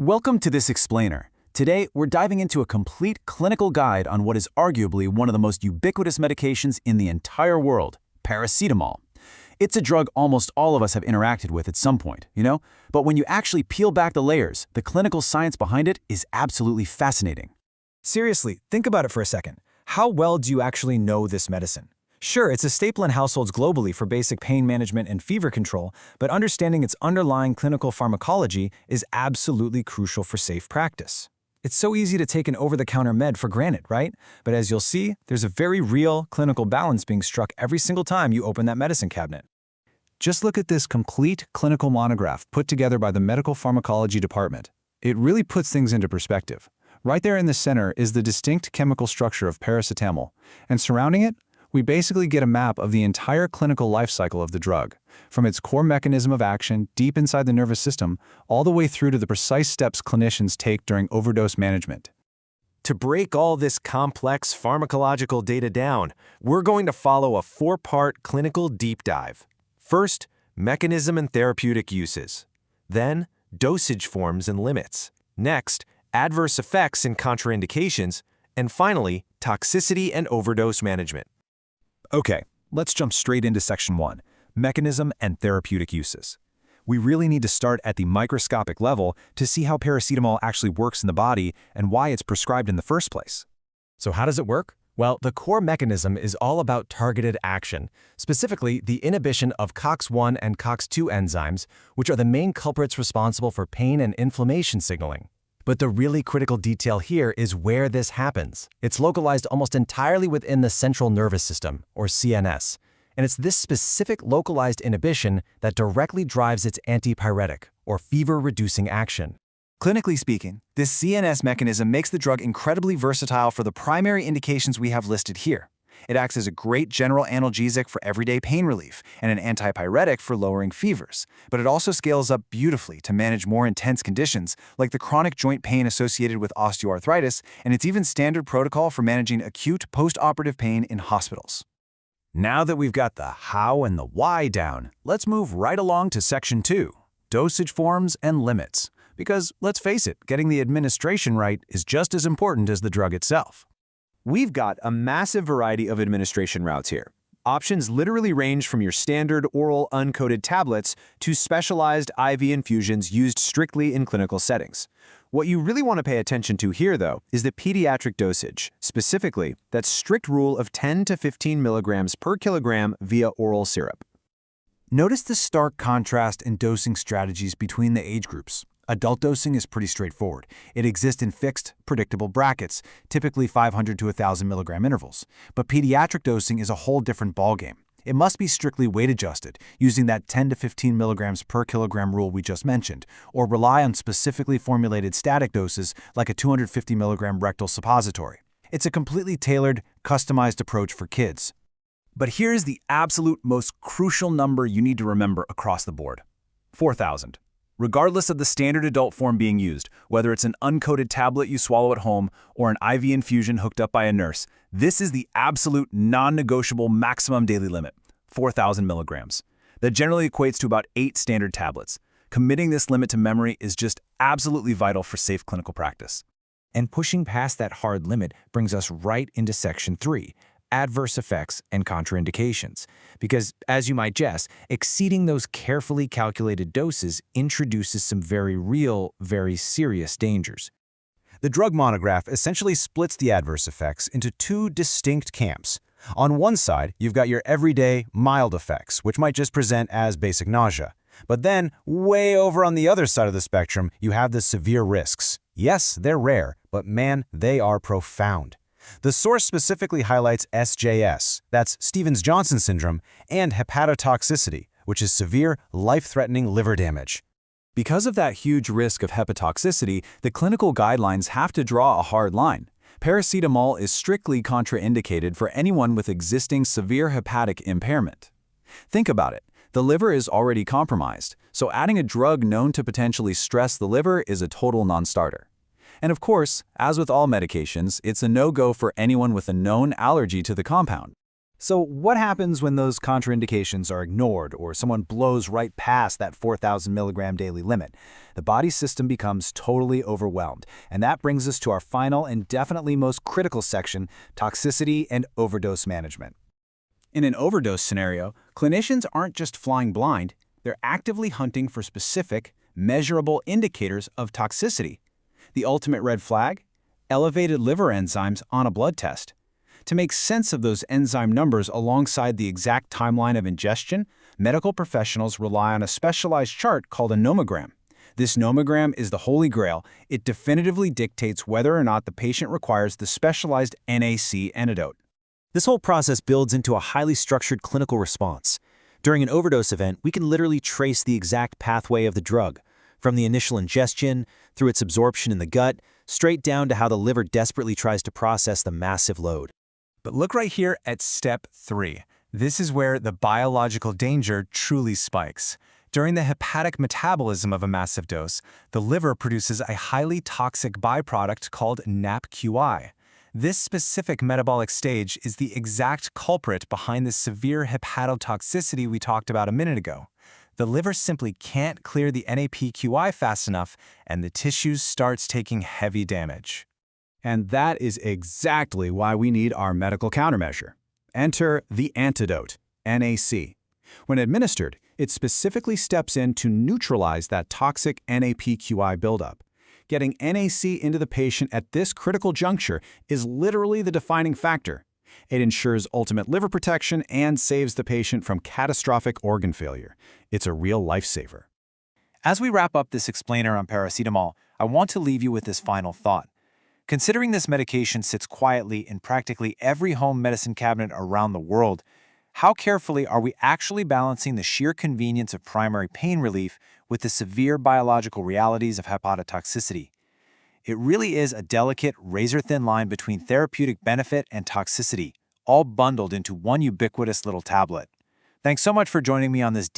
Welcome to this explainer. Today, we're diving into a complete clinical guide on what is arguably one of the most ubiquitous medications in the entire world, paracetamol. It's a drug almost all of us have interacted with at some point, But when you actually peel back the layers, the clinical science behind it is absolutely fascinating. Seriously, think about it for a second. How well do you actually know this medicine? Sure, it's a staple in households globally for basic pain management and fever control, but understanding its underlying clinical pharmacology is absolutely crucial for safe practice. It's so easy to take an over-the-counter med for granted, right? But as you'll see, there's a very real clinical balance being struck every single time you open that medicine cabinet. Just look at this complete clinical monograph put together by the Medical Pharmacology Department. It really puts things into perspective. Right there in the center is the distinct chemical structure of paracetamol, and surrounding it, we basically get a map of the entire clinical life cycle of the drug, from its core mechanism of action deep inside the nervous system, all the way through to the precise steps clinicians take during overdose management. To break all this complex pharmacological data down, we're going to follow a four-part clinical deep dive. First, mechanism and therapeutic uses. Then, dosage forms and limits. Next, adverse effects and contraindications. And finally, toxicity and overdose management. Okay, let's jump straight into Section 1, Mechanism and Therapeutic Uses. We really need to start at the microscopic level to see how paracetamol actually works in the body and why it's prescribed in the first place. So how does it work? Well, the core mechanism is all about targeted action, specifically the inhibition of COX-1 and COX-2 enzymes, which are the main culprits responsible for pain and inflammation signaling. But the really critical detail here is where this happens. It's localized almost entirely within the central nervous system, or CNS, and it's this specific localized inhibition that directly drives its antipyretic, or fever-reducing action. Clinically speaking, this CNS mechanism makes the drug incredibly versatile for the primary indications we have listed here. It acts as a great general analgesic for everyday pain relief and an antipyretic for lowering fevers, but it also scales up beautifully to manage more intense conditions like the chronic joint pain associated with osteoarthritis, and it's even standard protocol for managing acute post-operative pain in hospitals. Now that we've got the how and the why down, let's move right along to Section 2, Dosage Forms and Limits. Because, let's face it, getting the administration right is just as important as the drug itself. We've got a massive variety of administration routes here. Options literally range from your standard oral uncoated tablets to specialized IV infusions used strictly in clinical settings. What you really want to pay attention to here, though, is the pediatric dosage, specifically that strict rule of 10 to 15 milligrams per kilogram via oral syrup. Notice the stark contrast in dosing strategies between the age groups. Adult dosing is pretty straightforward. It exists in fixed, predictable brackets, typically 500 to 1,000 milligram intervals. But pediatric dosing is a whole different ballgame. It must be strictly weight-adjusted, using that 10 to 15 milligrams per kilogram rule we just mentioned, or rely on specifically formulated static doses like a 250 milligram rectal suppository. It's a completely tailored, customized approach for kids. But here's the absolute most crucial number you need to remember across the board: 4,000. Regardless of the standard adult form being used, whether it's an uncoated tablet you swallow at home or an IV infusion hooked up by a nurse, this is the absolute non-negotiable maximum daily limit, 4,000 milligrams. That generally equates to about 8 standard tablets. Committing this limit to memory is just absolutely vital for safe clinical practice. And pushing past that hard limit brings us right into Section 3, Adverse effects and contraindications. Because, as you might guess, exceeding those carefully calculated doses introduces some very real, very serious dangers. The drug monograph essentially splits the adverse effects into two distinct camps. On one side, you've got your everyday, mild effects, which might just present as basic nausea. But then, way over on the other side of the spectrum, you have the severe risks. Yes, they're rare, but man, they are profound. The source specifically highlights SJS, that's Stevens-Johnson syndrome, and hepatotoxicity, which is severe, life-threatening liver damage. Because of that huge risk of hepatotoxicity, the clinical guidelines have to draw a hard line. Paracetamol is strictly contraindicated for anyone with existing severe hepatic impairment. Think about it. The liver is already compromised, so adding a drug known to potentially stress the liver is a total non-starter. And of course, as with all medications, it's a no-go for anyone with a known allergy to the compound. So what happens when those contraindications are ignored or someone blows right past that 4,000 milligram daily limit? The body system becomes totally overwhelmed. And that brings us to our final and definitely most critical section, toxicity and overdose management. In an overdose scenario, clinicians aren't just flying blind, they're actively hunting for specific, measurable indicators of toxicity. The ultimate red flag? Elevated liver enzymes on a blood test. To make sense of those enzyme numbers alongside the exact timeline of ingestion, medical professionals rely on a specialized chart called a nomogram. This nomogram is the holy grail. It definitively dictates whether or not the patient requires the specialized NAC antidote. This whole process builds into a highly structured clinical response. During an overdose event, we can literally trace the exact pathway of the drug, from the initial ingestion, through its absorption in the gut, straight down to how the liver desperately tries to process the massive load. But look right here at step 3. This is where the biological danger truly spikes. During the hepatic metabolism of a massive dose, the liver produces a highly toxic byproduct called NAPQI. This specific metabolic stage is the exact culprit behind the severe hepatotoxicity we talked about a minute ago. The liver simply can't clear the NAPQI fast enough, and the tissues starts taking heavy damage. And that is exactly why we need our medical countermeasure. Enter the antidote, NAC. When administered, it specifically steps in to neutralize that toxic NAPQI buildup. Getting NAC into the patient at this critical juncture is literally the defining factor. It ensures ultimate liver protection and saves the patient from catastrophic organ failure. It's a real lifesaver. As we wrap up this explainer on paracetamol, I want to leave you with this final thought. Considering this medication sits quietly in practically every home medicine cabinet around the world, how carefully are we actually balancing the sheer convenience of primary pain relief with the severe biological realities of hepatotoxicity? It really is a delicate, razor-thin line between therapeutic benefit and toxicity, all bundled into one ubiquitous little tablet. Thanks so much for joining me on this